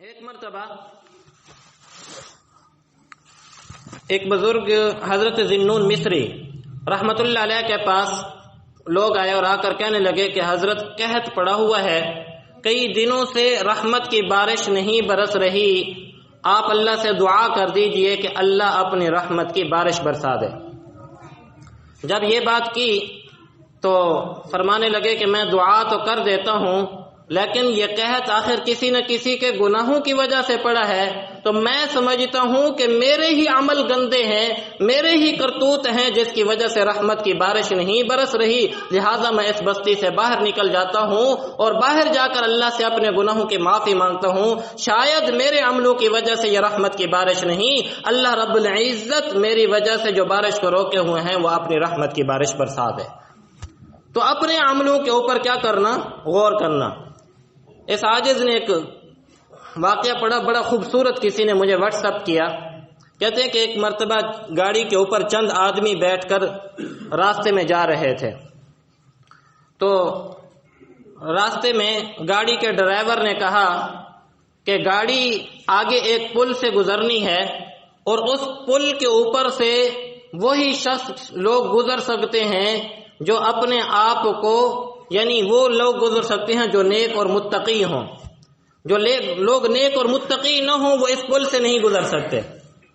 ایک مرتبہ ایک بزرگ حضرت ذنون مصری رحمت اللہ علیہ کے پاس لوگ آئے اور آ کر کہنے لگے کہ حضرت قحط پڑا ہوا ہے، کئی دنوں سے رحمت کی بارش نہیں برس رہی، آپ اللہ سے دعا کر دیجئے کہ اللہ اپنی رحمت کی بارش برسا دے۔ جب یہ بات کی تو فرمانے لگے کہ میں دعا تو کر دیتا ہوں، لیکن یہ قحط آخر کسی نہ کسی کے گناہوں کی وجہ سے پڑا ہے، تو میں سمجھتا ہوں کہ میرے ہی عمل گندے ہیں، میرے ہی کرتوت ہیں جس کی وجہ سے رحمت کی بارش نہیں برس رہی، لہٰذا میں اس بستی سے باہر نکل جاتا ہوں اور باہر جا کر اللہ سے اپنے گناہوں کی معافی مانگتا ہوں، شاید میرے عملوں کی وجہ سے یہ رحمت کی بارش نہیں، اللہ رب العزت میری وجہ سے جو بارش کو روکے ہوئے ہیں وہ اپنی رحمت کی بارش برسا دے۔ تو اپنے عملوں کے اوپر کیا کرنا؟ غور کرنا۔ اس عاجز نے ایک واقعہ پڑھا، بڑا خوبصورت، کسی نے مجھے واٹس ایپ کیا، کہتے ہیں کہ ایک مرتبہ گاڑی کے اوپر چند آدمی بیٹھ کر راستے میں جا رہے تھے، تو راستے میں گاڑی کے ڈرائیور نے کہا کہ گاڑی آگے ایک پل سے گزرنی ہے اور اس پل کے اوپر سے وہی شخص لوگ گزر سکتے ہیں جو اپنے آپ کو، یعنی وہ لوگ گزر سکتے ہیں جو نیک اور متقی ہوں، جو لوگ نیک اور متقی نہ ہوں وہ اس پل سے نہیں گزر سکتے،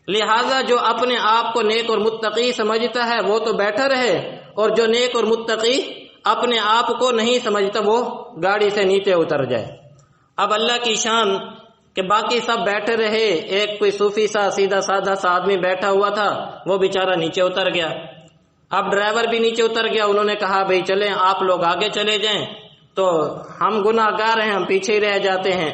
لہذا جو اپنے آپ کو نیک اور متقی سمجھتا ہے وہ تو بیٹھا رہے، اور جو نیک اور متقی اپنے آپ کو نہیں سمجھتا وہ گاڑی سے نیچے اتر جائے۔ اب اللہ کی شان کہ باقی سب بیٹھے رہے، ایک کوئی صوفی سا سیدھا سادہ سا آدمی بیٹھا ہوا تھا، وہ بیچارہ نیچے اتر گیا۔ اب ڈرائیور بھی نیچے اتر گیا، انہوں نے کہا بھئی چلیں آپ لوگ آگے چلے جائیں، تو ہم گناہ گار ہیں، ہم پیچھے ہی رہ جاتے ہیں۔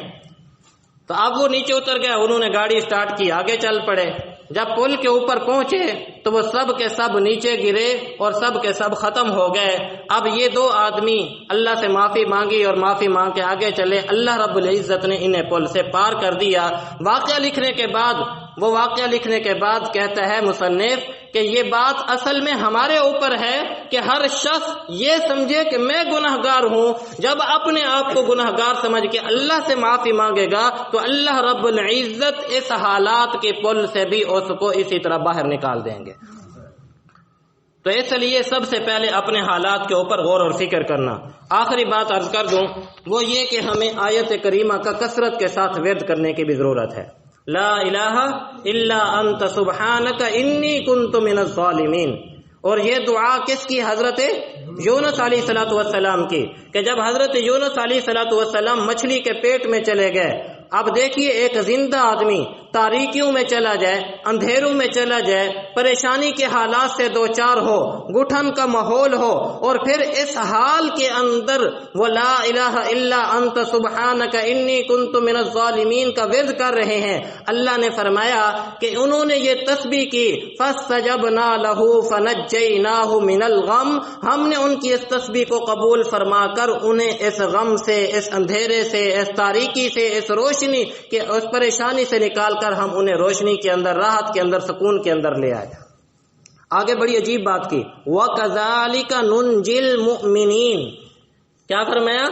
تو اب وہ نیچے اتر گیا، انہوں نے گاڑی سٹارٹ کی، آگے چل پڑے۔ جب پل کے اوپر پہنچے تو وہ سب کے سب نیچے گرے اور سب کے سب ختم ہو گئے۔ اب یہ دو آدمی اللہ سے معافی مانگی اور معافی مانگ کے آگے چلے، اللہ رب العزت نے انہیں پل سے پار کر دیا۔ واقعہ لکھنے کے بعد کہتا ہے مصنف کہ یہ بات اصل میں ہمارے اوپر ہے کہ ہر شخص یہ سمجھے کہ میں گناہ گار ہوں، جب اپنے آپ کو گناہ گار سمجھ کے اللہ سے معافی مانگے گا تو اللہ رب العزت اس حالات کے پل سے بھی اس کو اسی طرح باہر نکال دیں گے۔ تو اس لیے سب سے پہلے اپنے حالات کے اوپر غور اور فکر کرنا۔ آخری بات عرض کر دوں وہ یہ کہ ہمیں آیت کریمہ کا کثرت کے ساتھ ورد کرنے کی بھی ضرورت ہے۔ لا الہ الا انت سبحانک انی کنت من الظالمین۔ اور یہ دعا کس کی؟ حضرت یونس علیہ السلام کی، کہ جب حضرت یونس علیہ السلام مچھلی کے پیٹ میں چلے گئے، اب دیکھیے ایک زندہ آدمی تاریکیوں میں چلا جائے، اندھیروں میں چلا جائے، پریشانی کے حالات سے دو چار ہو، گھٹن کا ماحول ہو، اور پھر اس حال کے اندر وہ لا الہ الا انت سبحانک انی کنت من الظالمین کا ورد کر رہے ہیں۔ اللہ نے فرمایا کہ انہوں نے یہ تسبیح کی، فاستجبنا لہ فنجیناہ من الغم، ہم نے ان کی اس تسبیح کو قبول فرما کر انہیں اس غم سے، اس اندھیرے سے، اس تاریکی سے، اس روشنی کے، اس پریشانی سے نکال کر ہم انہیں روشنی کے اندر، راحت کے اندر، سکون کے اندر لے آئے۔ آگے بڑی عجیب بات کی، وَكَذَلِكَ نُنْجِي الْمُؤْمِنِينَ، کیا فرمایا؟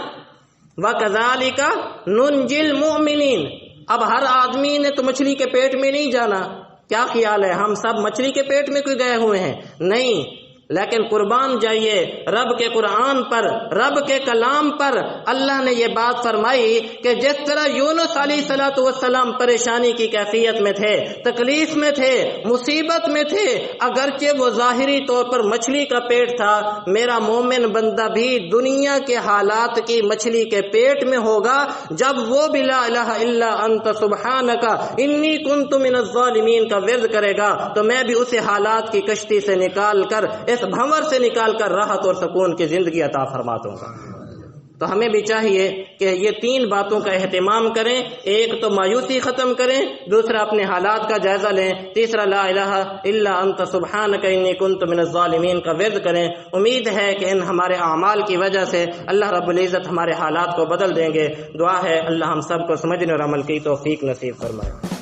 وَكَذَلِكَ نُنْجِي الْمُؤْمِنِينَ۔ اب ہر آدمی نے تو مچھلی کے پیٹ میں نہیں جانا، کیا خیال ہے ہم سب مچھلی کے پیٹ میں کوئی گئے ہوئے ہیں؟ نہیں، لیکن قربان جائیے رب کے قرآن پر، رب کے کلام پر اللہ نے یہ بات فرمائی کہ جس طرح یونس علیہ السلام پریشانی کی کیفیت میں تھے، تکلیف میں تھے، مصیبت میں تھے، اگرچہ وہ ظاہری طور پر مچھلی کا پیٹ تھا، میرا مومن بندہ بھی دنیا کے حالات کی مچھلی کے پیٹ میں ہوگا، جب وہ بھی لا الہ الا انت سبحانک انی کنت من الظالمین کا ورد کرے گا تو میں بھی اسے حالات کی کشتی سے نکال کر، اس بھنور سے نکال کر راحت اور سکون کی زندگی عطا فرما دوں گا۔ تو ہمیں بھی چاہیے کہ یہ تین باتوں کا اہتمام کریں، ایک تو مایوسی ختم کریں، دوسرا اپنے حالات کا جائزہ لیں، تیسرا لا الہ الا انت سبحانک انی کنت من الظالمین کا ورد کریں۔ امید ہے کہ ان ہمارے اعمال کی وجہ سے اللہ رب العزت ہمارے حالات کو بدل دیں گے۔ دعا ہے اللہ ہم سب کو سمجھنے اور عمل کی توفیق نصیب فرمائے۔